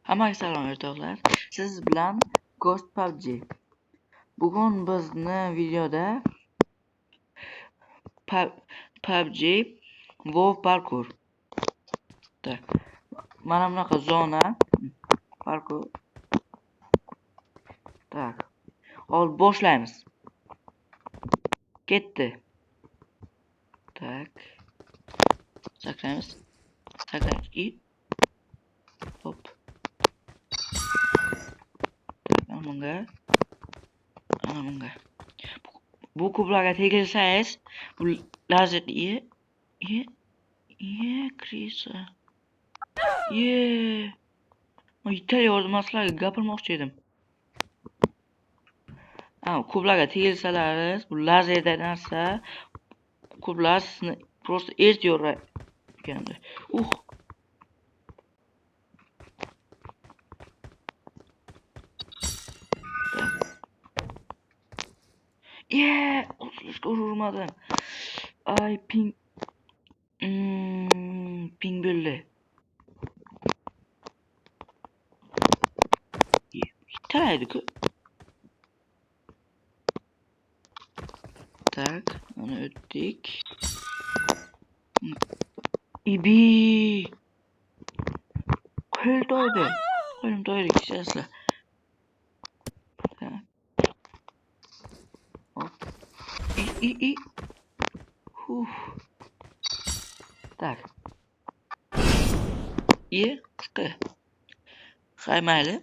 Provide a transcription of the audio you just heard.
Hammaga salom o'rtoqlar. Siz bilan Ghost PUBG. Bugun bizni videoda PUBG WoW parkour. Mana bunaqa zona parkour. Tak. Hozir boshlaymiz. Ketdi. Tak. Sakraymiz. I hop. Ana bunga. Bu kublarga tegilsangiz, bu lazer krisa. Italiya ordumaslarga gapirmoqchi edim. Kublarga tegilsalaringiz, bu lazerda narsa, kublar sizni просто eritiyor ekanda. Uzlashga urmadim. Ay ping bo'ldi. Yetaydi-ku. Tak, onu ötdik. İbi. Qo'l to'ydi. Qo'lim to'ydi kishasizlar. Tak. Qisqa. Qaymayli.